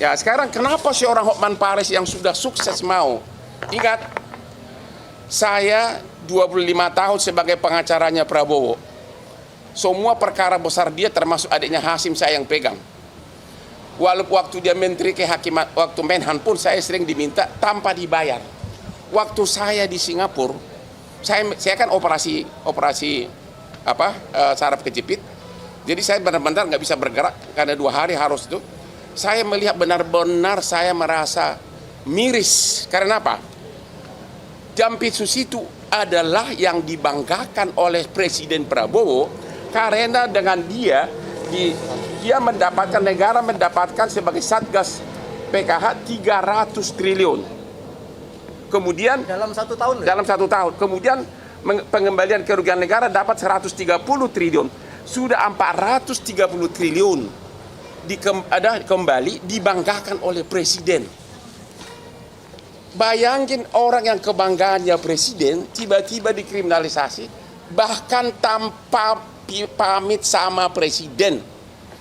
Ya, sekarang kenapa seorang Hotman Paris yang sudah sukses mau? Ingat, saya 25 tahun sebagai pengacaranya Prabowo. Semua perkara besar dia termasuk adiknya Hasim saya yang pegang. Walaupun waktu dia menteri kehakiman, waktu Menhan pun saya sering diminta tanpa dibayar. Waktu saya di Singapura, saya kan operasi saraf kejepit. Jadi saya benar-benar nggak bisa bergerak karena 2 hari harus itu. Saya melihat benar-benar saya merasa miris. Karena apa? Jampitsus itu adalah yang dibanggakan oleh Presiden Prabowo karena dengan dia mendapatkan, negara mendapatkan sebagai Satgas PKH 300 triliun. Kemudian dalam 1 tahun. Dalam 1 tahun. Kemudian pengembalian kerugian negara dapat 130 triliun. Sudah 430 triliun kembali dibanggakan oleh Presiden. Bayangin orang yang kebanggaannya Presiden tiba-tiba dikriminalisasi bahkan tanpa pamit sama Presiden.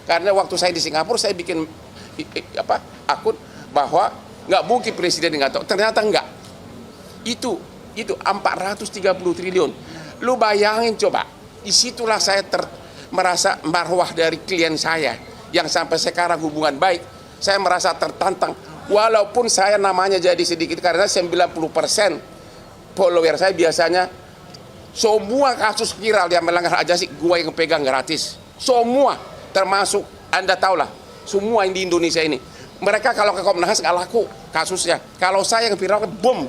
Karena waktu saya di Singapura saya bikin akun bahwa nggak mungkin Presiden nggak tahu. Ternyata enggak. Itu 430 triliun. Lu bayangin coba. Disitulah saya merasa marwah dari klien saya yang sampai sekarang hubungan baik, saya merasa tertantang. Walaupun saya namanya jadi sedikit karena 90% follower saya biasanya semua kasus viral yang melanggar hak asasi gue yang pegang gratis. Semua, termasuk Anda tahulah, semua yang di Indonesia ini. Mereka kalau ke Komnas nggak laku kasusnya. Kalau saya yang viral bom.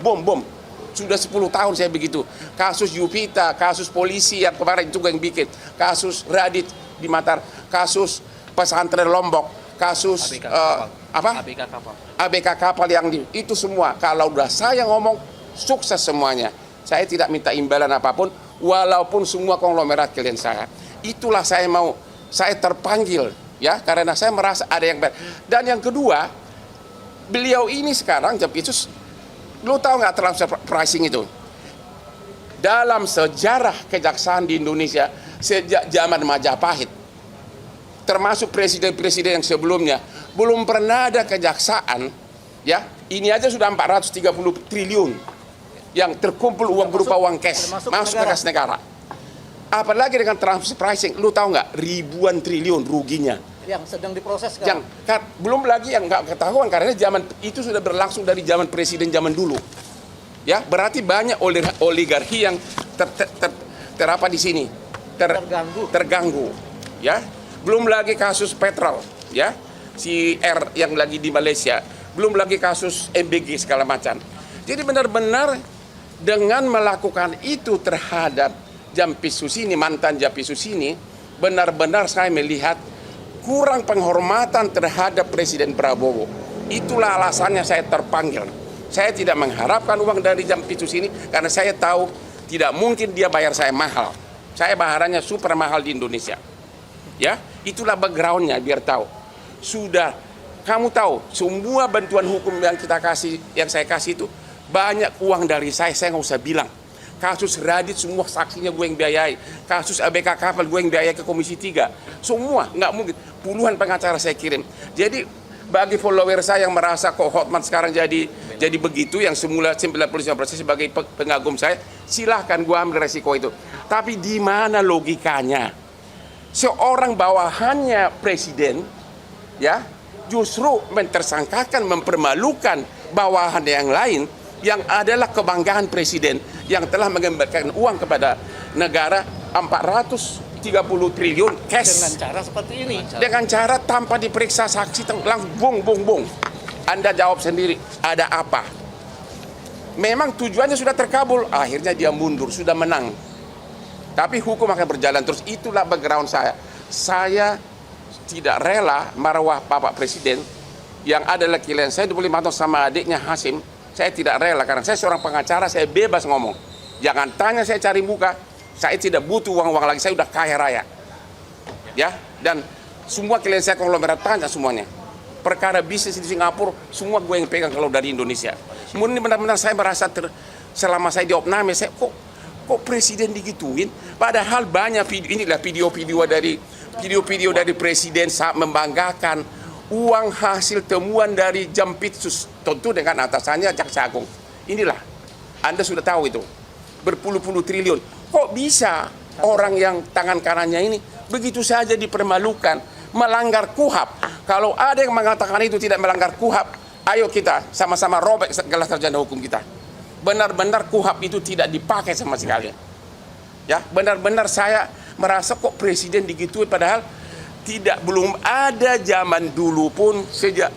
Sudah 10 tahun saya begitu. Kasus Yupita, kasus polisi yang kemarin juga yang bikin, kasus Radit di Matar, kasus pesantren Lombok, kasus ABK kapal yang itu semua. Kalau udah saya ngomong sukses semuanya. Saya tidak minta imbalan apapun, walaupun semua konglomerat klien saya. Itulah saya terpanggil ya, karena saya merasa ada yang baik. Dan yang kedua, beliau ini sekarang Jampitsus, lu tahu nggak transfer pricing itu? Dalam sejarah kejaksaan di Indonesia sejak zaman Majapahit, termasuk presiden-presiden yang sebelumnya, belum pernah ada kejaksaan, ya, ini aja sudah 430 triliun yang terkumpul uang berupa uang cash masuk ke kas negara. Apalagi dengan transfer pricing, lu tahu nggak ribuan triliun ruginya yang sedang diproses sekarang. Belum lagi yang nggak ketahuan karena zaman itu sudah berlangsung dari zaman presiden zaman dulu. Ya, berarti banyak oligarki yang di sini terganggu. Ya, belum lagi kasus petrol, ya, si R yang lagi di Malaysia, belum lagi kasus MBG segala macam. Jadi benar-benar dengan melakukan itu terhadap Jampitsus ini, mantan Jampitsus ini, benar-benar saya melihat kurang penghormatan terhadap Presiden Prabowo. Itulah alasannya saya terpanggil. Saya tidak mengharapkan uang dari Jampitsus ini karena saya tahu tidak mungkin dia bayar saya mahal. Saya bayarannya super mahal di Indonesia. Ya, itulah backgroundnya biar tahu. Sudah, kamu tahu semua bantuan hukum yang saya kasih itu banyak uang dari saya nggak usah bilang. Kasus Radit semua saksinya gue yang biayai. Kasus ABK kapal gue yang biayai ke Komisi 3. Semua, nggak mungkin. Puluhan pengacara saya kirim. Jadi bagi follower saya yang merasa kok Hotman sekarang jadi begitu, yang semula 95% sebagai pengagum saya, silahkan gue ambil resiko itu. Tapi di mana logikanya? Seorang bawahannya presiden, ya, justru mentersangkakan, mempermalukan bawahan yang lain yang adalah kebanggaan presiden yang telah mengembalikan uang kepada negara 430 triliun cash. Dengan cara seperti ini. Dengan cara tanpa diperiksa saksi, langsung bung. Anda jawab sendiri, ada apa? Memang tujuannya sudah terkabul, akhirnya dia mundur, sudah menang. Tapi hukum akan berjalan terus. Itulah background saya. Saya tidak rela marwah Bapak Presiden yang adalah klien saya 25 tahun sama adiknya Hasim. Saya tidak rela karena saya seorang pengacara, saya bebas ngomong. Jangan tanya saya cari muka. Saya tidak butuh uang-uang lagi, saya sudah kaya raya. Ya, dan semua klien saya konglomerat tanya semuanya. Perkara bisnis di Singapura, semua gue yang pegang kalau dari Indonesia. Kemudian benar-benar saya merasa selama saya di Opname, saya kok presiden digituin? Padahal banyak video, inilah video-video dari presiden saat membanggakan uang hasil temuan dari Jampitsus, tentu dengan atasannya Jaksa Agung. Inilah, Anda sudah tahu itu, berpuluh-puluh triliun. Kok bisa orang yang tangan kanannya ini begitu saja dipermalukan, melanggar KUHAP? Kalau ada yang mengatakan itu tidak melanggar KUHAP, ayo kita sama-sama robek segala sarjana hukum kita. Benar-benar KUHAP itu tidak dipakai sama sekali. Ya, benar-benar saya merasa kok presiden digituin, padahal belum ada zaman dulu pun, sejak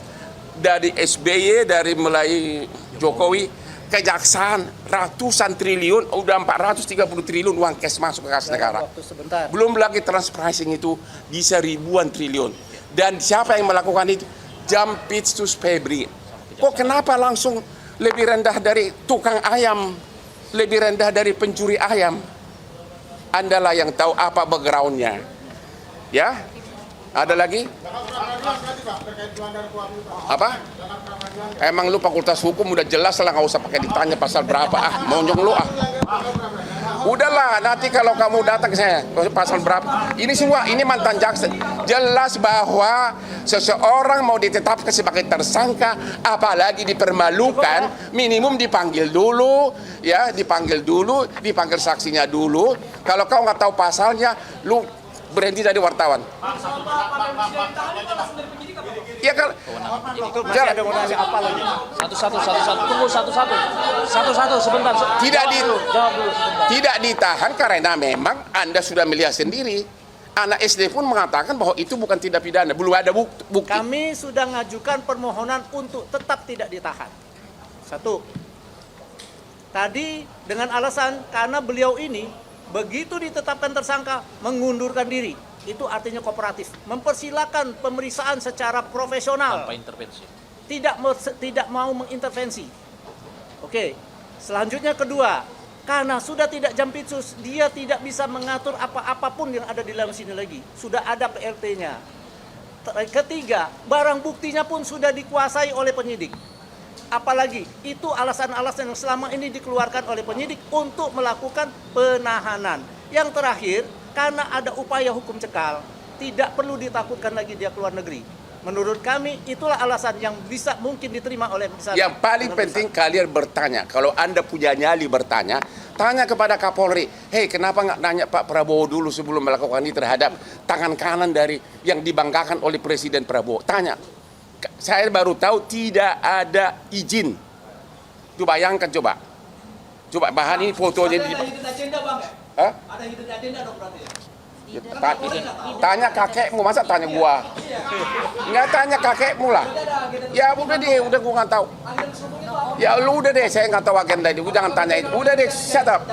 dari SBY, dari mulai Jokowi, kejaksaan ratusan triliun, udah 430 triliun uang cash masuk ke kas negara. Belum lagi transfer pricing itu bisa ribuan triliun. Dan siapa yang melakukan itu? Jampitsus Febri. Kok kenapa langsung lebih rendah dari tukang ayam, lebih rendah dari pencuri ayam? Andalah yang tahu apa backgroundnya. Ya, ada lagi? Apa? Emang lu fakultas hukum udah jelas lah, nggak usah pakai ditanya pasal berapa. Monyong lu ah. Udahlah, nanti kalau kamu datang ke saya pasal berapa. Ini semua, ini mantan jaksa. Jelas bahwa seseorang mau ditetapkan sebagai tersangka, apalagi dipermalukan, minimum dipanggil dulu, ya, dipanggil saksinya dulu. Kalau kau nggak tahu pasalnya, lu berhenti jadi wartawan. Iya kan? Satu sebentar. Tidak ditahan karena memang Anda sudah melihat sendiri. Anak SD pun mengatakan bahwa itu bukan tindak pidana, belum ada bukti. Kami sudah mengajukan permohonan untuk tetap tidak ditahan. Satu. Tadi dengan alasan karena beliau ini begitu ditetapkan tersangka mengundurkan diri. Itu artinya kooperatif, mempersilakan pemeriksaan secara profesional tanpa intervensi. Tidak mau mengintervensi. Oke. Selanjutnya kedua, karena sudah tidak Jampitsus, dia tidak bisa mengatur apapun yang ada di dalam sini lagi. Sudah ada PLT-nya. Ketiga, barang buktinya pun sudah dikuasai oleh penyidik. Apalagi itu alasan-alasan yang selama ini dikeluarkan oleh penyidik untuk melakukan penahanan. Yang terakhir, karena ada upaya hukum cekal, tidak perlu ditakutkan lagi dia keluar negeri. Menurut kami itulah alasan yang bisa mungkin diterima oleh misalnya. Yang paling penting kalian bertanya. Kalau Anda punya nyali bertanya, tanya kepada Kapolri. Hei, kenapa nggak nanya Pak Prabowo dulu sebelum melakukan ini terhadap tangan kanan dari yang dibanggakan oleh Presiden Prabowo? Tanya. Saya baru tahu tidak ada izin. Coba bayangkan coba. Coba bahan ini fotonya di. Hah? Ada hidden agenda dong berarti ya? Tanya kakekmu, masa tanya gua? Nggak, tanya kakekmu lah. Ya udah deh, udah gua nggak tahu. Ya lu udah deh, saya nggak tahu agenda itu. Jangan tanya itu. Udah deh, shut up.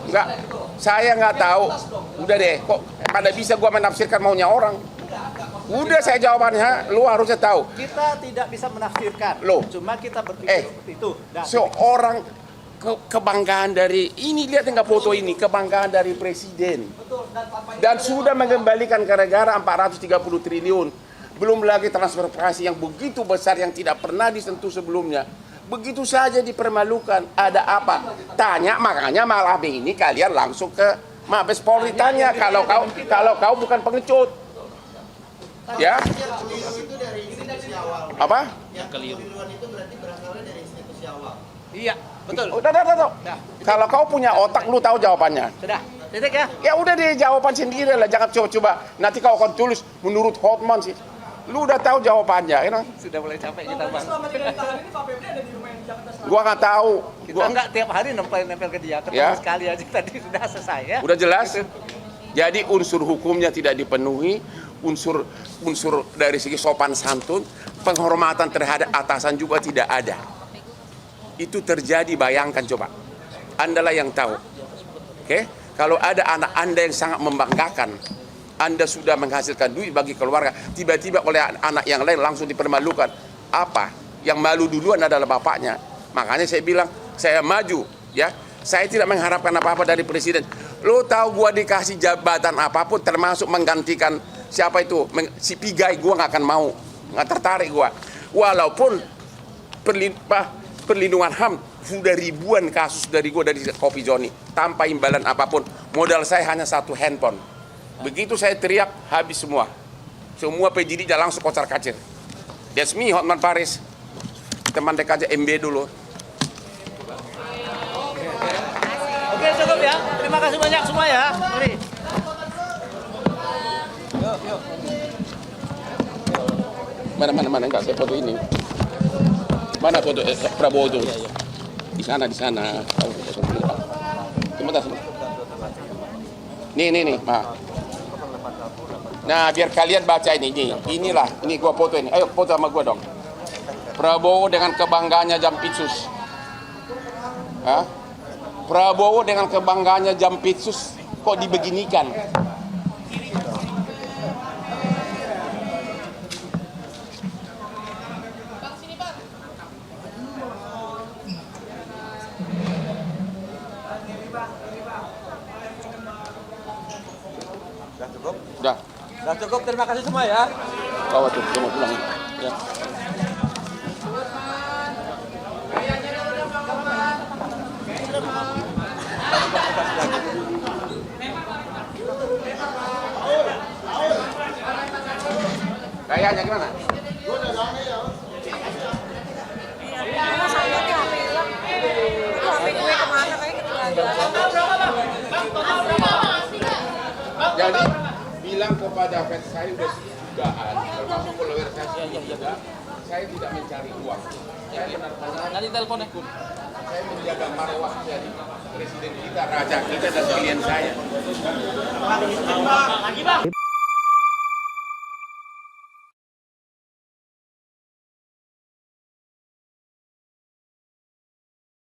Nggak, saya nggak tahu. Udah deh, kok pada bisa gua menafsirkan maunya orang? Udah saya jawabannya, lu harusnya tahu. Kita tidak bisa menafsirkan. Loh. Cuma kita berpikir seperti itu. Seorang kebanggaan dari ini, lihat nggak foto ini, kebanggaan dari presiden, dan sudah mengembalikan ke negara 430 triliun, belum lagi transfer pricing yang begitu besar yang tidak pernah disentuh sebelumnya, begitu saja dipermalukan. Ada apa? Tanya, makanya malam ini kalian langsung ke Mabes Polri tanya, kalau kau bukan pengecut, ya? Apa? Yang keliru itu berarti berasalnya dari institusi awal. Iya, betul. Udah. Kalau kau punya otak, lu tahu jawabannya. Sudah. Titik ya. Ya udah deh, jawaban sendiri lah, jangan coba-coba. Nanti kau akan tulis menurut Hotman sih. Lu udah tahu jawabannya, kan? Sudah mulai capek kita, Bang. Selama tidak ditahan ini Pak Febri ada di rumah yang di Jakarta Selatan. Gua nggak tahu. Kita enggak tiap hari nempel ke dia, ketemu Ya. sekali aja tadi sudah selesai ya. Udah jelas? Gitu. Jadi unsur hukumnya tidak dipenuhi, unsur dari segi sopan santun, penghormatan terhadap atasan juga tidak ada. Itu terjadi, bayangkan coba. Andalah yang tahu. Oke? Kalau ada anak Anda yang sangat membanggakan, Anda sudah menghasilkan duit bagi keluarga, tiba-tiba oleh anak yang lain langsung dipermalukan. Apa? Yang malu duluan adalah bapaknya. Makanya saya bilang, saya maju, ya. Saya tidak mengharapkan apa-apa dari presiden. Lo tahu gua dikasih jabatan apapun, termasuk menggantikan siapa itu, si Pigai, gua nggak akan mau, nggak tertarik gua. Walaupun perlindungan HAM sudah ribuan kasus dari gue, dari Kopi Joni, tanpa imbalan apapun. Modal saya hanya 1 handphone. Begitu saya teriak, habis semua. Semua penyidik langsung kocar kacir. That's me, Hotman Paris. Teman dekat MB dulu. Oke, cukup ya. Terima kasih banyak semua ya. Mari. Mana enggak saya foto ini. Mana foto Prabowo itu? Di sana. Sebentar. Nih. Nah, biar kalian baca ini. Ini gua foto ini. Ayo foto sama gua dong. Prabowo dengan kebanggaannya Jampitsus. Hah? Prabowo dengan kebanggaannya Jampitsus kok dibeginikan? Sudah. Sudah cukup, terima kasih semua ya. Bawa tuh, dia mau pulang. Ya. Kayaknya gimana? Jadi bilang kepada fans saya sudah dugaan, termasuk follower saya juga, saya tidak mencari uang. Saya benar-benar Nanti teleponnya. saya menjaga marwah jadi presiden kita, raja kita dan klien saya.